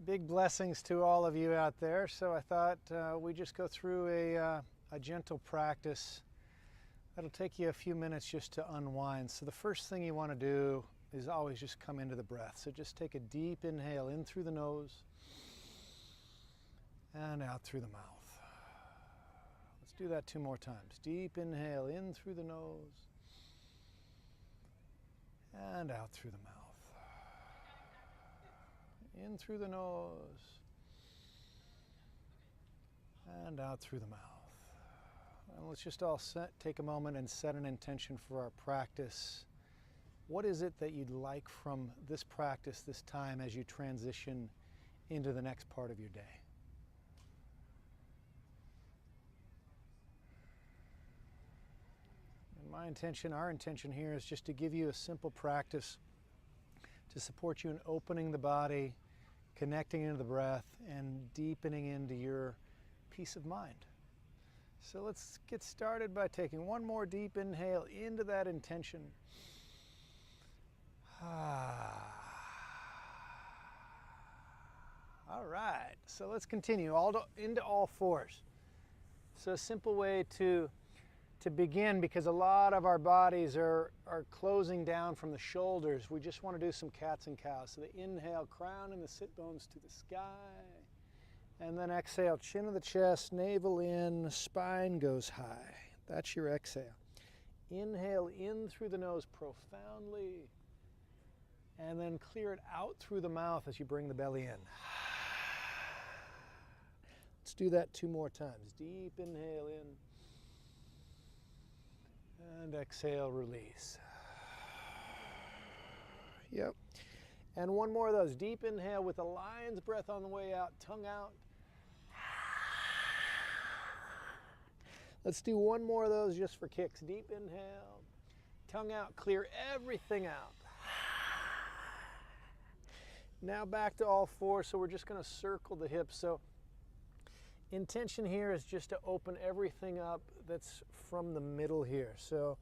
Big blessings to all of you out there. So I thought we just go through a gentle practice. That'll take you a few minutes just to unwind. So the first thing you want to do is always just come into the breath. So just take a deep inhale in through the nose and out through the mouth. Let's do that 2 more times. Deep inhale in through the nose and out through the mouth. In through the nose and out through the mouth. And let's just all take a moment and set an intention for our practice. What is it that you'd like from this practice this time as you transition into the next part of your day? And my intention, our intention here is just to give you a simple practice to support you in opening the body, connecting into the breath, and deepening into your peace of mind. So let's get started by taking one more deep inhale into that intention. All right, so let's continue into all fours. So a simple way to begin, because a lot of our bodies are closing down from the shoulders, we just want to do some cats and cows. So the inhale, crown and the sit bones to the sky. And then exhale, chin to the chest, navel in, spine goes high. That's your exhale. Inhale in through the nose profoundly. And then clear it out through the mouth as you bring the belly in. Let's do that 2 more times. Deep inhale in. And exhale, release. Yep. And one more of those. Deep inhale with a lion's breath on the way out, tongue out. Let's do one more of those just for kicks. Deep inhale, tongue out, clear everything out. Now back to all four, so we're just going to circle the hips. So intention here is just to open everything up that's from the middle here. So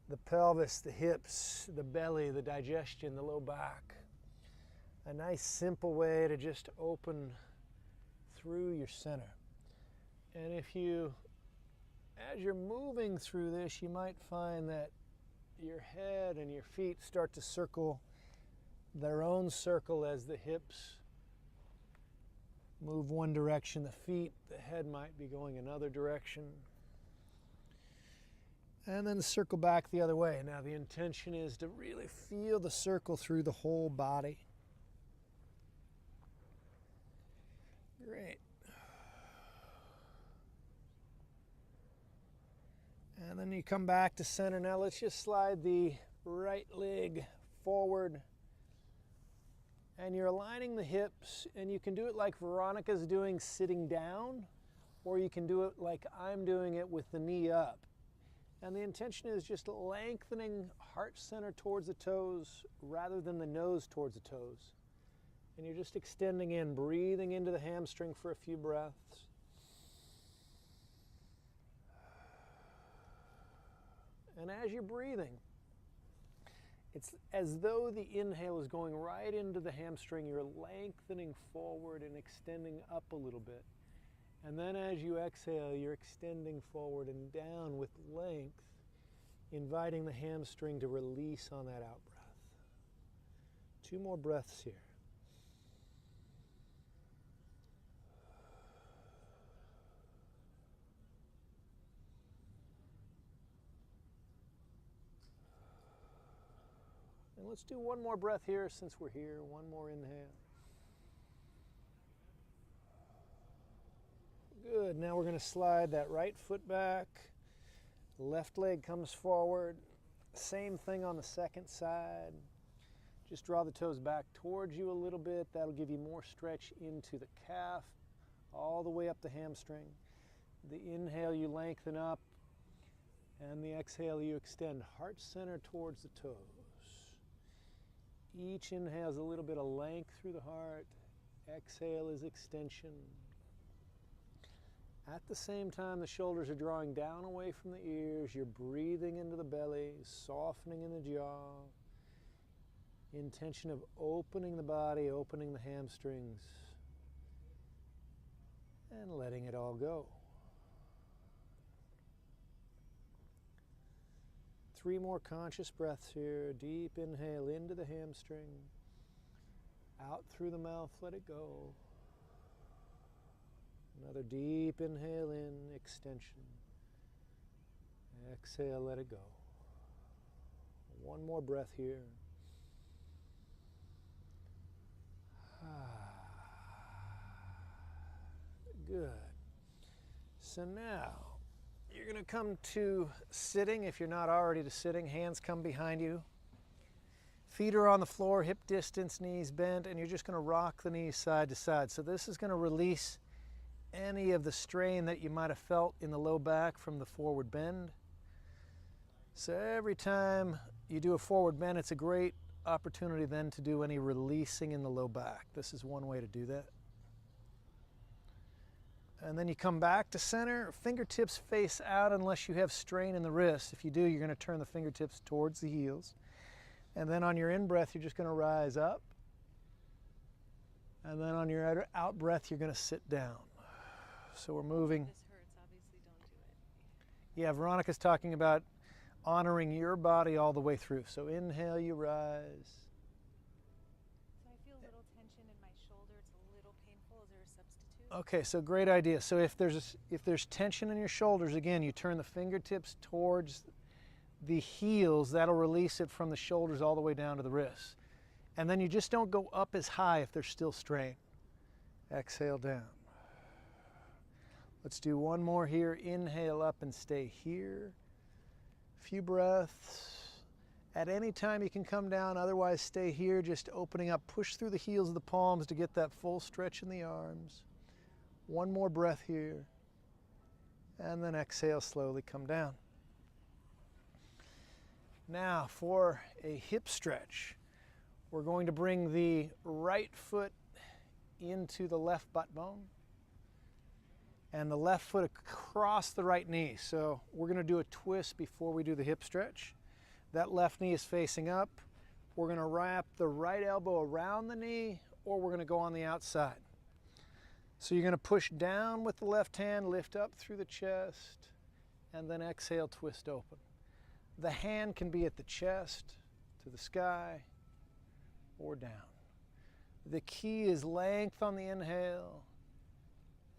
the pelvis, the hips, the belly, the digestion, the low back. A nice simple way to just open through your center. And as you're moving through this, you might find that your head and your feet start to circle their own circle as the hips move one direction, the head might be going another direction. And then circle back the other way. Now the intention is to really feel the circle through the whole body. Great. And then you come back to center. Now let's just slide the right leg forward. And you're aligning the hips, and you can do it like Veronica's doing sitting down, or you can do it like I'm doing it with the knee up. And the intention is just lengthening heart center towards the toes rather than the nose towards the toes. And you're just extending in, breathing into the hamstring for a few breaths. And as you're breathing, it's as though the inhale is going right into the hamstring. You're lengthening forward and extending up a little bit. And then as you exhale, you're extending forward and down with length, inviting the hamstring to release on that out breath. 2 more breaths here. And let's do one more breath here since we're here. One more inhale. Good. Now we're going to slide that right foot back. Left leg comes forward. Same thing on the second side. Just draw the toes back towards you a little bit. That'll give you more stretch into the calf, all the way up the hamstring. The inhale, you lengthen up. And the exhale, you extend heart center towards the toes. Each inhale is a little bit of length through the heart. Exhale is extension. At the same time, the shoulders are drawing down away from the ears. You're breathing into the belly, softening in the jaw. Intention of opening the body, opening the hamstrings, and letting it all go. 3 more conscious breaths here. Deep inhale into the hamstring. Out through the mouth, let it go. Another deep inhale in, extension. Exhale, let it go. 1 more breath here. Good. So now, you're going to come to sitting. If you're not already to sitting, hands come behind you. Feet are on the floor, hip distance, knees bent, and you're just going to rock the knees side to side. So this is going to release any of the strain that you might have felt in the low back from the forward bend. So every time you do a forward bend, it's a great opportunity then to do any releasing in the low back. This is one way to do that. And then you come back to center, fingertips face out unless you have strain in the wrists. If you do, you're going to turn the fingertips towards the heels. And then on your in-breath, you're just going to rise up. And then on your out-breath, you're going to sit down. So we're moving. This hurts, obviously don't do it. Yeah, Veronica's talking about honoring your body all the way through. So inhale, you rise. So I feel a little tension in my shoulder. It's a little painful. Is there a substitute? Okay, so great idea. So if there's tension in your shoulders, again, you turn the fingertips towards the heels. That'll release it from the shoulders all the way down to the wrists. And then you just don't go up as high if there's still strain. Exhale down. Let's do 1 more here. Inhale up and stay here. Few breaths. At any time you can come down, otherwise stay here, just opening up. Push through the heels of the palms to get that full stretch in the arms. 1 more breath here. And then exhale, slowly come down. Now for a hip stretch, we're going to bring the right foot into the left butt bone and the left foot across the right knee. So we're going to do a twist before we do the hip stretch. That left knee is facing up. We're going to wrap the right elbow around the knee, or we're going to go on the outside. So you're going to push down with the left hand, lift up through the chest, and then exhale, twist open. The hand can be at the chest, to the sky, or down. The key is length on the inhale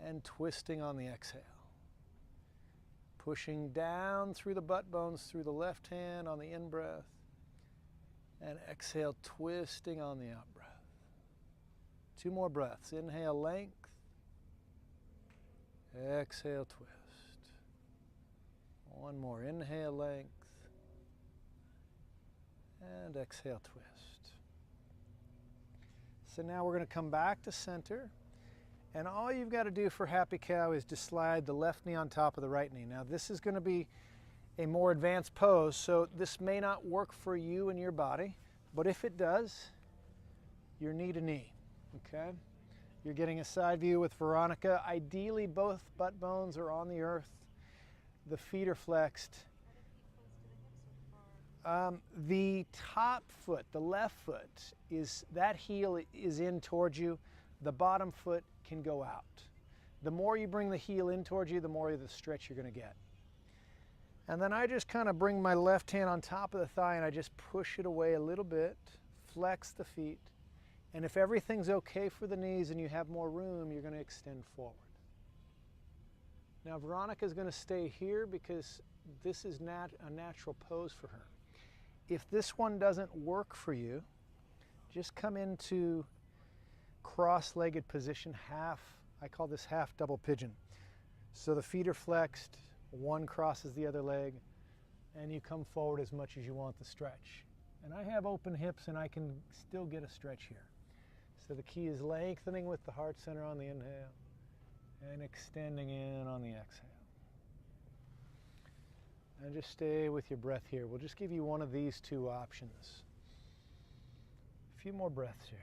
and twisting on the exhale. Pushing down through the butt bones through the left hand on the in-breath, and exhale, twisting on the out-breath. 2 more breaths. Inhale, length. Exhale, twist. 1 more. Inhale, length. And exhale, twist. So now we're going to come back to center. And all you've got to do for Happy Cow is to slide the left knee on top of the right knee. Now this is going to be a more advanced pose, so this may not work for you and your body, but if it does, you're knee to knee, okay? You're getting a side view with Veronica. Ideally, both butt bones are on the earth. The feet are flexed. The top foot, the left foot, that heel is in towards you. The bottom foot can go out. The more you bring the heel in towards you, the more of the stretch you're going to get. And then I just kind of bring my left hand on top of the thigh and I just push it away a little bit, flex the feet. And if everything's okay for the knees and you have more room, you're going to extend forward. Now Veronica's going to stay here because this is a natural pose for her. If this one doesn't work for you, just come into cross-legged position, I call this half double pigeon. So the feet are flexed, one crosses the other leg, and you come forward as much as you want the stretch. And I have open hips and I can still get a stretch here. So the key is lengthening with the heart center on the inhale and extending in on the exhale. And just stay with your breath here. We'll just give you one of these 2 options. A few more breaths here.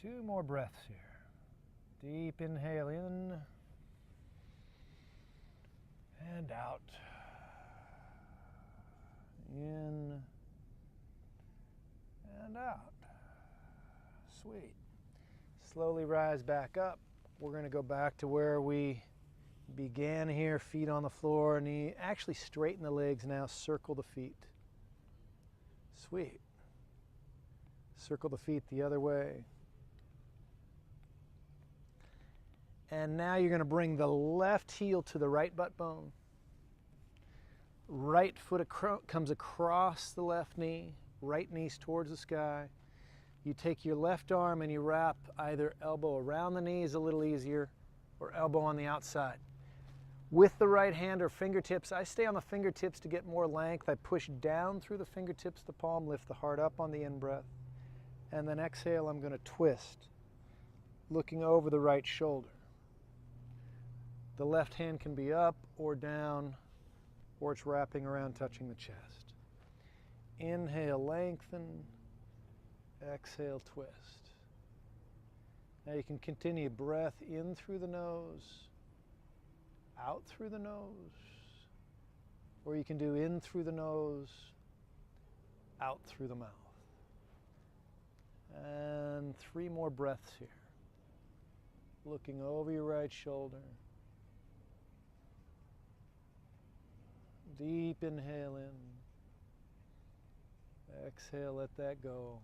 2 more breaths here. Deep inhale in and out. In and out. Sweet. Slowly rise back up. We're going to go back to where we began here, feet on the floor, knee. Actually straighten the legs now, circle the feet. Sweet. Circle the feet the other way. And now you're going to bring the left heel to the right butt bone. Right foot comes across the left knee, right knee's towards the sky. You take your left arm and you wrap either elbow around the knees, a little easier, or elbow on the outside. With the right hand or fingertips, I stay on the fingertips to get more length. I push down through the fingertips, the palm, lift the heart up on the in-breath. And then exhale, I'm going to twist, looking over the right shoulder. The left hand can be up or down, or it's wrapping around, touching the chest. Inhale, lengthen. Exhale, twist. Now you can continue breath in through the nose, out through the nose, or you can do in through the nose, out through the mouth. And 3 more breaths here. Looking over your right shoulder. Deep inhale in. Exhale, let that go.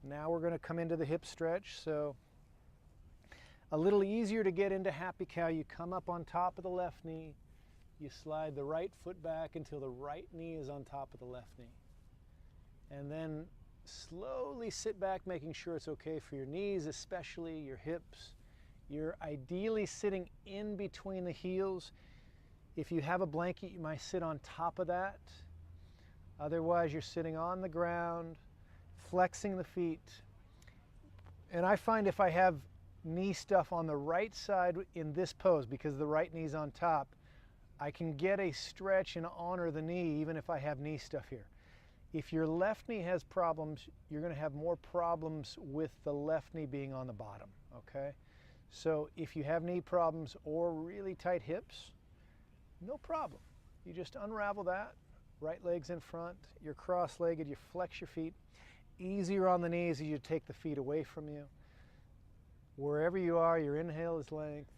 Now we're going to come into the hip stretch. So a little easier to get into happy cow. You come up on top of the left knee. You slide the right foot back until the right knee is on top of the left knee. And then slowly sit back, making sure it's okay for your knees, especially your hips. You're ideally sitting in between the heels. If you have a blanket, you might sit on top of that. Otherwise, you're sitting on the ground, flexing the feet. And I find if I have knee stuff on the right side in this pose, because the right knee's on top, I can get a stretch and honor the knee even if I have knee stuff here. If your left knee has problems, you're going to have more problems with the left knee being on the bottom, okay? So if you have knee problems or really tight hips, no problem. You just unravel that. Right leg's in front. You're cross-legged. You flex your feet. Easier on the knees as you take the feet away from you. Wherever you are, your inhale is length.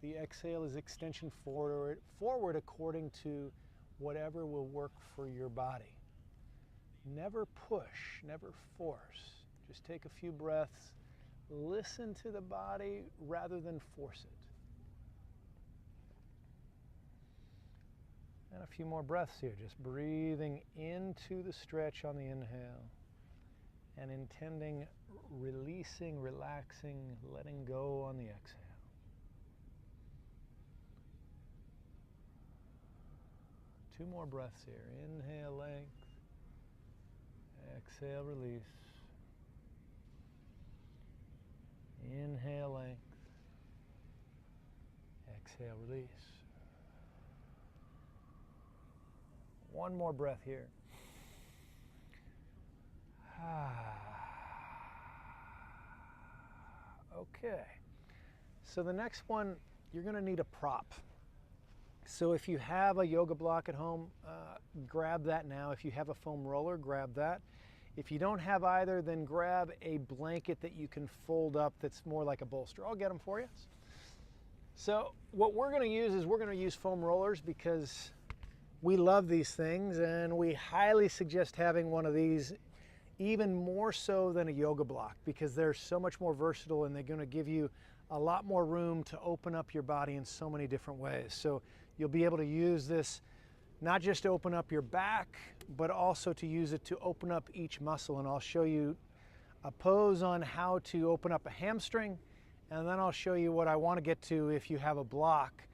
The exhale is extension forward according to whatever will work for your body. Never push, never force. Just take a few breaths. Listen to the body rather than force it. And a few more breaths here, just breathing into the stretch on the inhale and intending releasing, relaxing, letting go on the exhale. Two more breaths here. Inhale, length. Exhale, release. Inhale, length. Exhale, release. One more breath here. Okay. So the next one, you're going to need a prop. So if you have a yoga block at home, grab that now. If you have a foam roller, grab that. If you don't have either, then grab a blanket that you can fold up that's more like a bolster. I'll get them for you. So what we're going to use is we're going to use foam rollers because we love these things, and we highly suggest having one of these, even more so than a yoga block, because they're so much more versatile and they're going to give you a lot more room to open up your body in so many different ways. So you'll be able to use this not just to open up your back, but also to use it to open up each muscle. And I'll show you a pose on how to open up a hamstring, and then I'll show you what I want to get to if you have a block.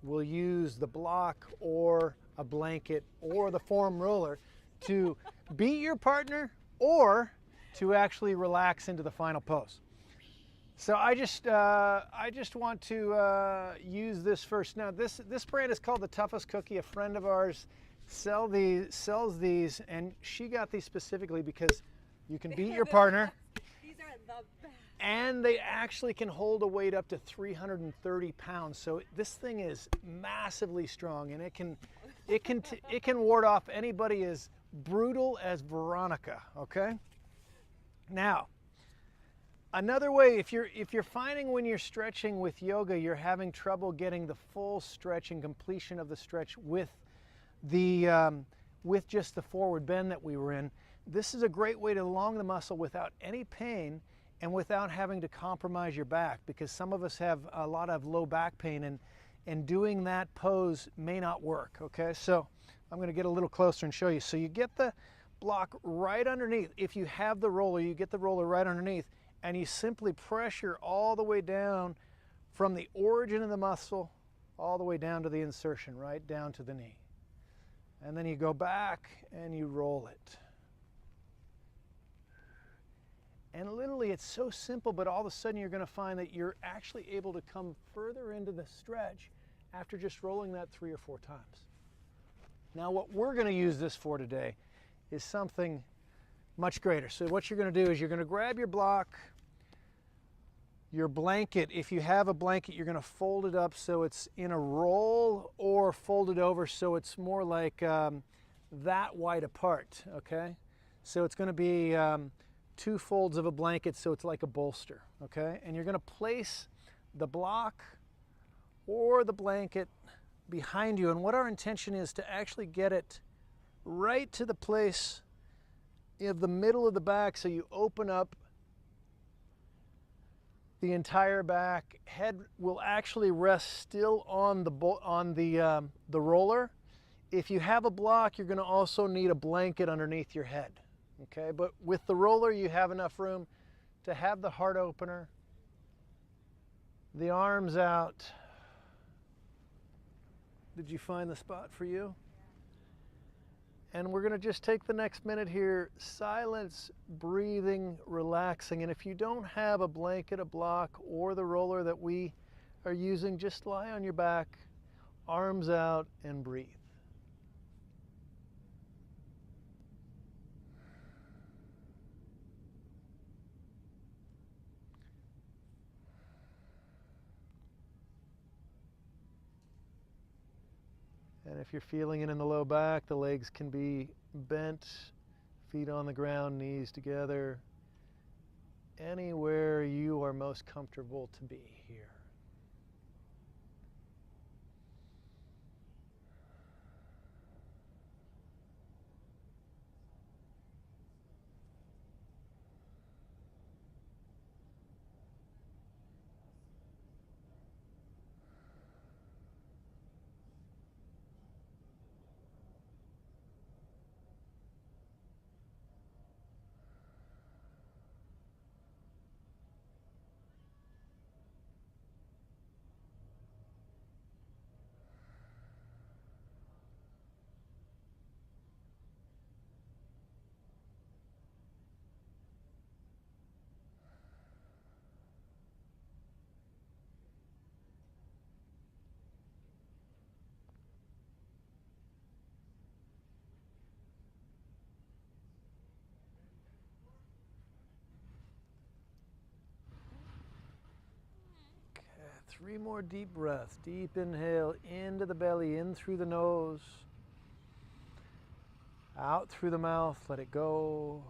We'll use the block or a blanket or the foam roller to beat your partner or to actually relax into the final pose. So I just want to use this first. Now this brand is called the Toughest Cookie. A friend of ours sells these, and she got these specifically because you can beat your partner. These are the best. And they actually can hold a weight up to 330 pounds. So this thing is massively strong, and it can ward off anybody as brutal as Veronica. Okay. Now, another way, if you're finding when you're stretching with yoga, you're having trouble getting the full stretch and completion of the stretch with just the forward bend that we were in, this is a great way to elongate the muscle without any pain and without having to compromise your back, because some of us have a lot of low back pain, and doing that pose may not work. Okay, so I'm going to get a little closer and show you. So you get the block right underneath. If you have the roller, you get the roller right underneath, and you simply pressure all the way down from the origin of the muscle all the way down to the insertion, right down to the knee. And then you go back and you roll it. And literally it's so simple, but all of a sudden you're going to find that you're actually able to come further into the stretch after just rolling that 3 or 4 times. Now what we're going to use this for today is something much greater. So what you're going to do is you're going to grab your block, your blanket. If you have a blanket, you're going to fold it up so it's in a roll, or fold it over so it's more like that wide apart. Okay, so it's going to be 2 folds of a blanket, so it's like a bolster. Okay, and you're going to place the block or the blanket behind you, and what our intention is to actually get it right to the place of the middle of the back, so you open up the entire back. Head will actually rest still on the roller. If you have a block, you're going to also need a blanket underneath your head. Okay, but with the roller, you have enough room to have the heart opener, the arms out. Did you find the spot for you? And we're going to just take the next minute here, silence, breathing, relaxing. And if you don't have a blanket, a block, or the roller that we are using, just lie on your back, arms out, and breathe. And if you're feeling it in the low back, the legs can be bent, feet on the ground, knees together, anywhere you are most comfortable to be here. Okay, 3 more deep breaths. Deep inhale into the belly, in through the nose, out through the mouth, let it go.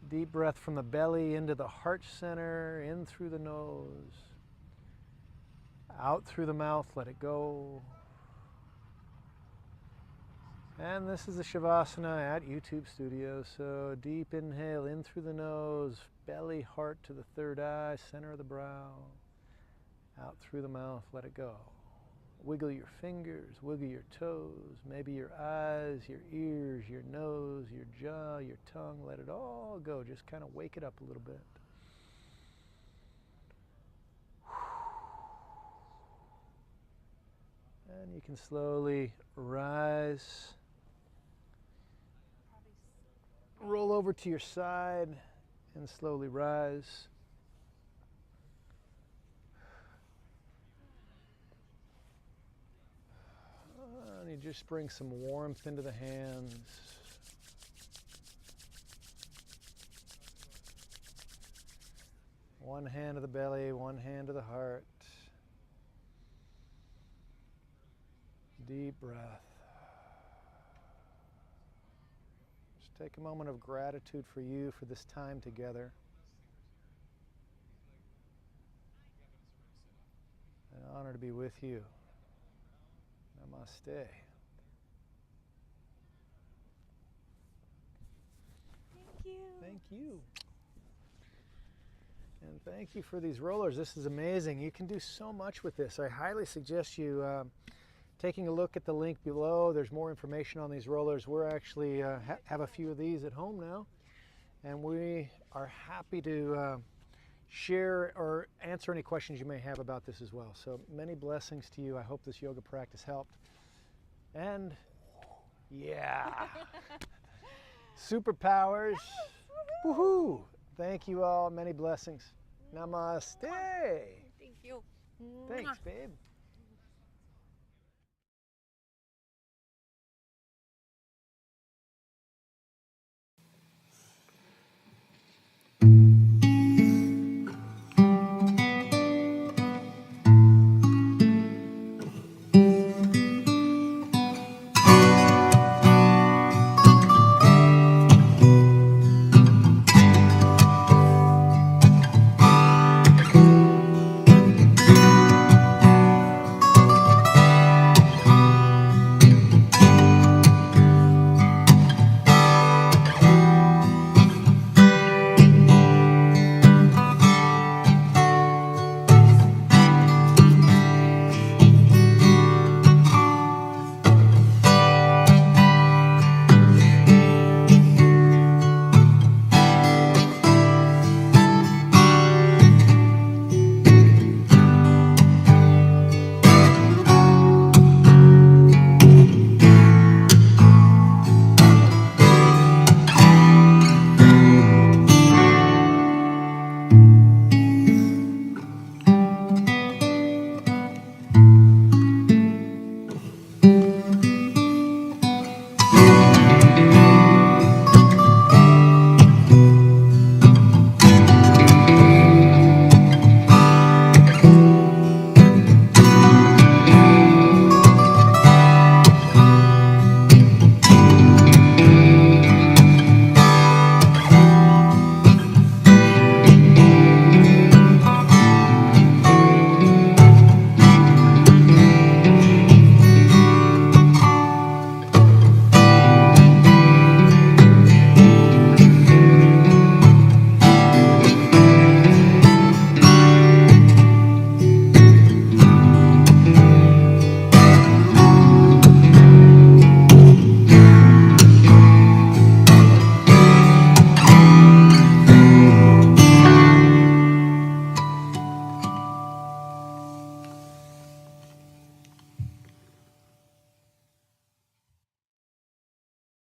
Deep breath from the belly into the heart center, in through the nose, out through the mouth, let it go. And this is the Shavasana at YouTube Studio. So deep inhale in through the nose, belly, heart to the third eye, center of the brow, out through the mouth, let it go. Wiggle your fingers, wiggle your toes, maybe your eyes, your ears, your nose, your jaw, your tongue, let it all go. Just kind of wake it up a little bit. And you can slowly rise, roll over to your side and slowly rise. And you just bring some warmth into the hands. One hand to the belly, one hand to the heart. Deep breath. Just take a moment of gratitude for you for this time together. An honor to be with you. Namaste. Thank you. Thank you. And thank you for these rollers. This is amazing. You can do so much with this. I highly suggest you taking a look at the link below. There's more information on these rollers. We're actually have a few of these at home now, and we are happy to share or answer any questions you may have about this as well. So many blessings to you. I hope this yoga practice helped. And yeah, superpowers. Woohoo! Thank you all. Many blessings. Namaste. Thank you. Thanks, babe.